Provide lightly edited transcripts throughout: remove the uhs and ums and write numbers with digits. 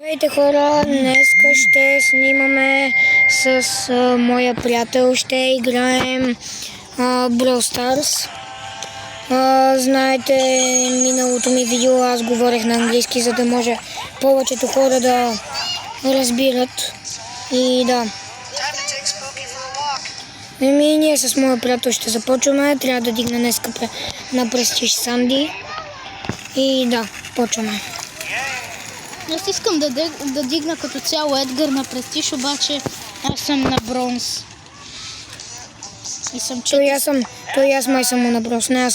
Здравейте хора, днес ще снимаме с моя приятел, ще играем Brawl Stars. Знаете, миналото ми видео аз говорех на английски, за да може повечето хора да разбират. И да. Ние с моя приятел ще започваме, трябва да дигна днес на престиж Санди. И да, почваме. Аз искам да дигна като цяло Едгар на престиж, обаче аз съм на бронз. И съм Той аз май съм му на бронз. Не,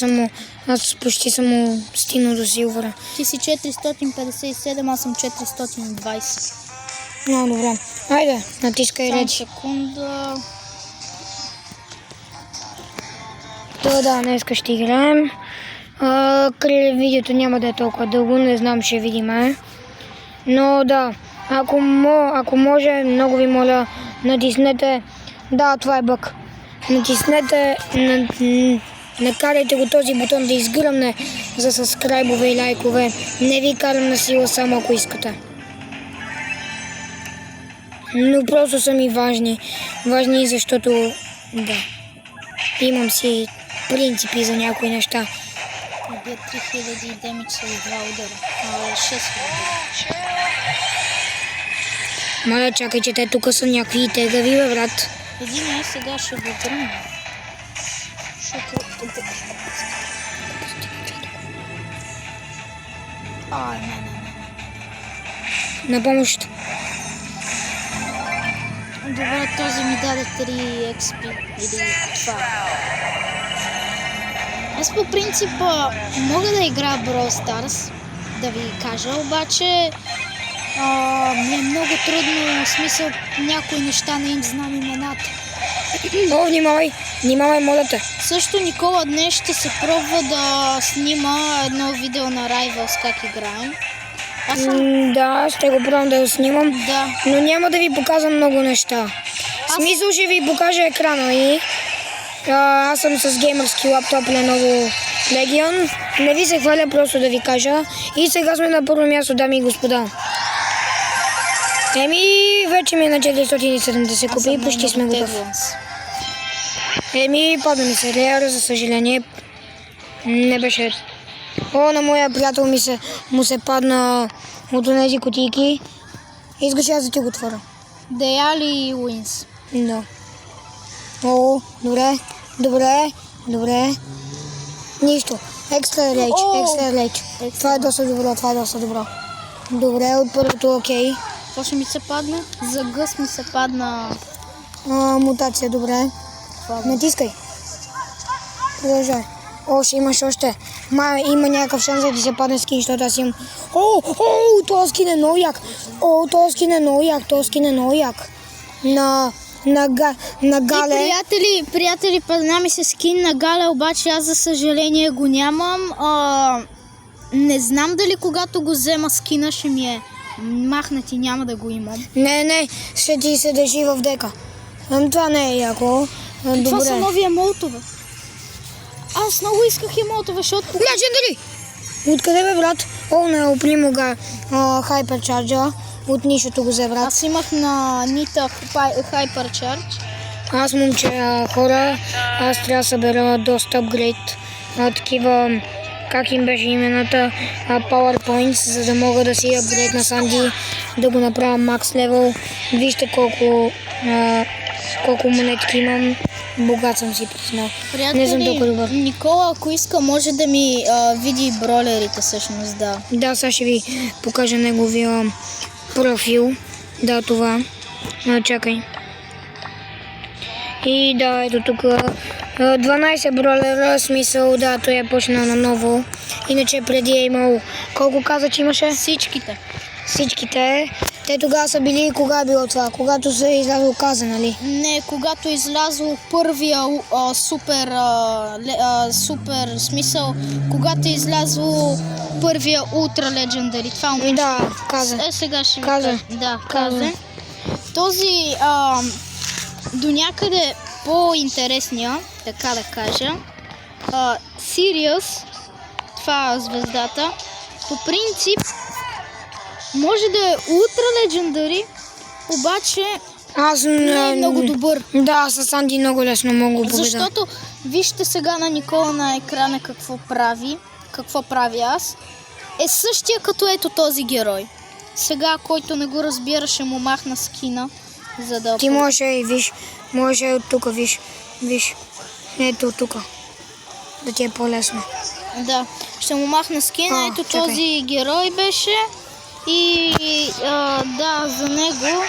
аз почти съм му стигнал до силвъра. Ти си 457, аз съм 420. Много добре. Айде, натискай реч. Секунда. Да, днес ще играем. Видеото няма да е толкова дълго, не знам, ще видим. Но да, ако може, много ви моля, натиснете, да, това е бък, натиснете, накарайте го този бутон да изгръмне за сабскрайбове и лайкове. Не ви карам на сила, само ако искате. Но просто са ми важни, защото, да, имам си принципи за някои неща. Убия 3000 демидж с 2 удара. 6000. Моля, чакай, че те тук са някакви тегави, бе, брат. Един сега ще го гръмна. На помощ. Добре, този ми даде 3 XP или това. Аз по принцип мога да играя Brawl Stars, да ви кажа, обаче ми е много трудно, в смисъл някои неща не им знам имената. О, внимавай, моля те. Също Никола днес ще се пробва да снима едно видео на Rivals как играем. Да, ще го пробвам да го снимам, да. Но няма да ви показвам много неща. В смисъл ще ви покажа екрана и аз съм с геймърски лаптоп Lenovo Legion. Не ви се хваля, просто да ви кажа. И сега сме на първо място, дами и господа. Вече ми е на 470 купи, почти сме готов. Падна ми се реар, за съжаление. Не беше. На моя приятел му се падна от тези кутийки. Искаш аз да ти го отворя. Деяли Уинс. Да. Добре. Нищо. Екстра рейдж. Това е доста добро. Добре, от първото окей. Какво ще ми се падне? За гъс ми се падна... Мутация, добре. Натискай. Продължай. Ще имаш още. Има някакъв шанс да ти се падне скин, защото аз имам... този скин е много як. Този скин е много як. На Гале. Приятели, падна ми се скин на Гале, обаче аз за съжаление го нямам. Не знам дали когато го взема скина ще ми е махнати, няма да го имам. Не, ще ти се държи в дека. Това не е яко. Това са нови емолтове. Аз много исках емолтове, защото... Легендари! Откъде бе, брат? Не, опримо го хайперчарджа. От нищото го взе, брат. Аз имах на Нита хайперчардж. Аз, момче, хора, аз трябва да събера доста апгрейд. Такива, как им беше имената, PowerPoints, за да мога да си апгрейд на Санди, да го направя макс левел. Вижте колко монетки имам. Богат съм си признал. Не съм толкова добър. Никола, ако иска, може да ми види бролерите всъщност, да. Да, сега ще ви покажа неговия профил. Да, това. Чакай. И да, ето тук 12 бролера, смисъл, да, той е почнал наново. Иначе преди е имал... Колко каза, че имаше? Всичките. Те тогава са били, кога е било това? Когато се е излязло каза, нали? Не, когато е излязло първия супер смисъл, когато е излязло първия ултра легендари. Това момиче. Да, каза. Сега ще каза. Да, каза. Този до някъде по-интересния, така да кажа, Сириус, това е звездата, по принцип Може да е ултра легендари, обаче Аз не е много добър. Да, с Анди много лесно мога да победа. Защото вижте сега на Никола на екрана какво прави. Какво прави аз. Е същия като ето този герой. Сега, който не го разбира, ще му махна скина, за да... Ти можеш и виж, можеш и от тук, виж. Ето от тук. Да ти е по-лесно. Да, ще му махна скина. Ето чакай. този герой беше. И да, за него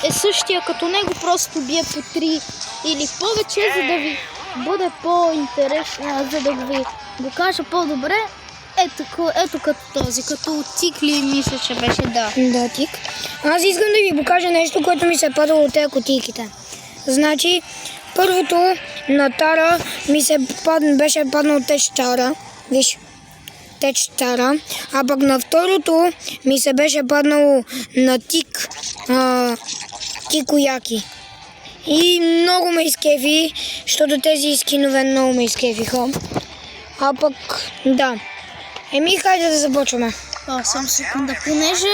е същия като него, просто бие по 3 или повече, за да ви бъде по-интересно, за да ви го кажа по-добре. Ето като този, като тикли, мисля, че беше, да. Да, тик. Аз искам да ви покажа нещо, което ми се е падало от тези кутийките. Значи, първото на Тара ми се беше паднал теч Тара. Виж, теч Тара. А пък на второто ми се беше паднало на Тик. Тикояки. И много ме изкефи, защото тези скинове много ме изкефиха. А пък, да. Хайде да започваме. Само секунда. Понеже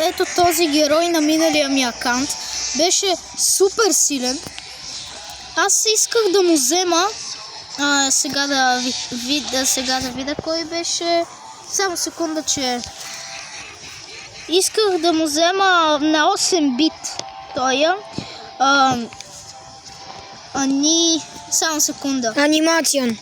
ето този герой на миналия ми акаунт беше супер силен, аз исках да му взема, сега да видя кой беше. Само секунда, че исках да му взема на 8 бит тоя. Само секунда. Анимацион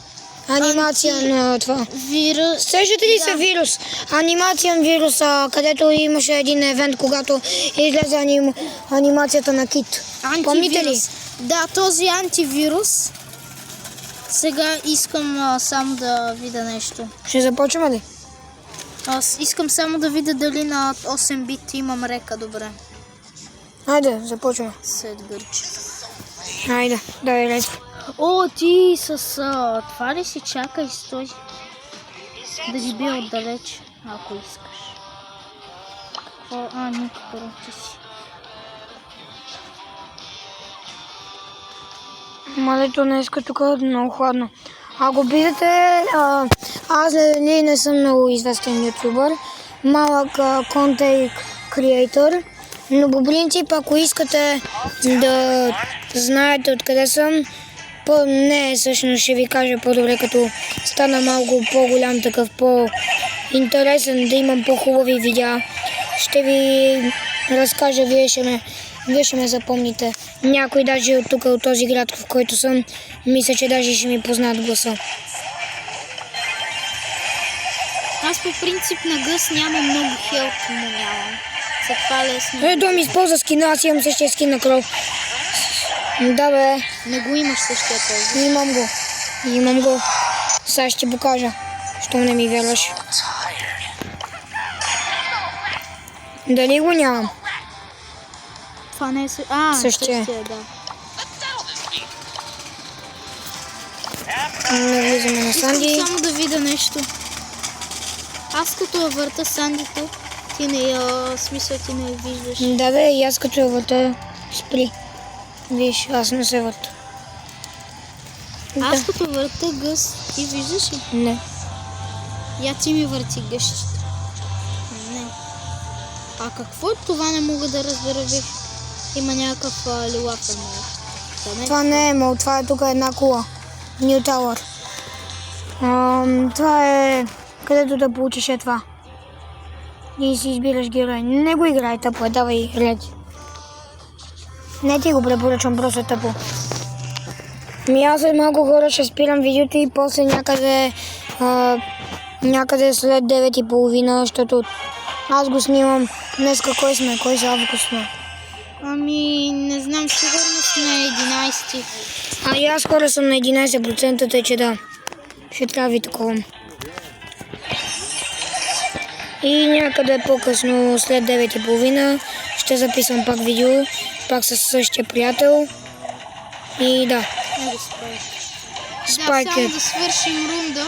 това. Вирус. Сещате ли се вирус? Анимацион вирус, където имаше един евент, когато излезе анимацията на Кит. Помните ли? Да, този антивирус. Сега искам само да видя нещо. Ще започваме ли? Аз искам само да видя дали на 8 бит имам река, добре. Хайде, започваме. Сет гърче. Хайде, дай ред. О, ти с това ли си? Чакай, стой. Да ги бия отдалеч, ако искаш. Ника, първо ти си. Малето днеска тук е много хладно. Ако бидете, аз не съм много известен ютубър, малък контент креатор, но по принцип, ако искате да знаете откъде съм, не, всъщност ще ви кажа по-добре, като стана малко по-голям, такъв по-интересен, да имам по-хубави видеа. Ще ви разкажа, вие ще ме запомните. Някой даже от тук, от този град, в който съм, мисля, че даже ще ми познат гласа. Аз по принцип на гъс нямам много хелп, но нямам. За това лесно. Ето ми използва скина, аз имам същия скин на кров. Да бе. Не го имаш същия този. Имам го. Сега ще ти покажа, щом не ми вярваш. Дали го нямам? Това не е същия, да. Навлизаме на Санди. Искам само да видя нещо. Аз като я върта Сандито, ти не виждаш. Да бе, и аз като я върта, спри. Виж, аз не се върта. Аз като върта гъс, ти виждаш ли? Не. Я ти ми върти гъщите. Не. А какво е това, не мога да разбера, виж. Има някакъв лилав емол. Това не е емол, това е тук една кула. New Tower. Това е където да получиш това. И си избираш герой. Не го играй тъпо, давай ред. Не ти го препоръчвам, просто тъпо. Аз след малко хора ще спирам видеото и после някъде след 9:30, защото аз го снимам днеска. Кой за август сме? Не знам, сигурно сме на 11. И аз хора съм на 11%, тъй че да. Ще трябва ви такова. И някъде по-късно, след 9:30, ще записвам пак видео, пак със същия приятел. И да. Спайкет. Само да свършим рунда.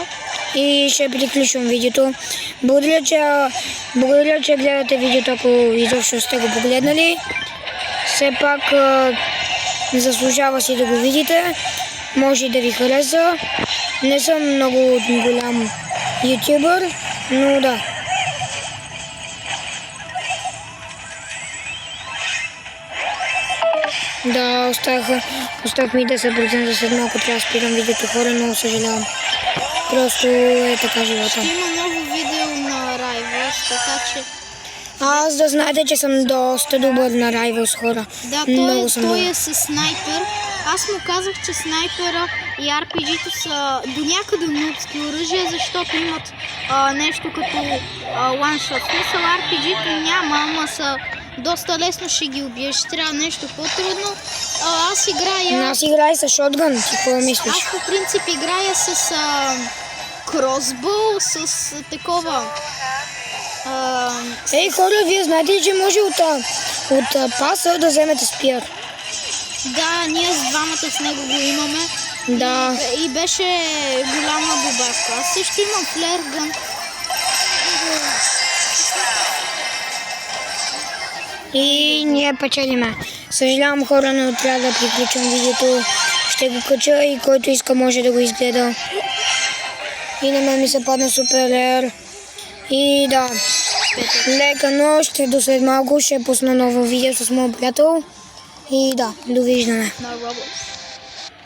И ще приключвам видеото. Благодаря, че гледате видеото, ако изобщо сте го погледнали. Все пак заслужава си да го видите. Може и да ви хареса. Не съм много голям ютубър, но да. Да, оставах ми 10% след малко трябва да спирам видеото, хора, много съжалявам. Просто е така живота. Ще има ново видео на Rivals, така че... Аз да знаете, че съм доста добър на Rivals, хора. Да, Много съм той добър. е с снайпер. Аз му казах, че снайпера и RPG-то са до някъде нубски оръжия, защото имат нещо като one-shot. Смисъл RPG-то няма, ама са доста лесно ще ги убиеш. Трябва нещо по-трудно. Аз играя... Аз играй с шотган, ти какво мислиш? Аз по принцип играя с кросбол, с такова... Ей, хора, вие знаете ли, че може от паса да вземете спир? Да, ние с двамата с него го имаме. Да. И беше голяма добавка. Аз също имам флергън. И ние печелиме. Съжалявам, хора, но трябва да приключвам видеото. Ще го кача и който иска може да го изгледа. И на мен ми се падна супер. И да, лека нощ, до след малко ще пусна ново видео с моят приятел. И да, довиждане. На Roblox.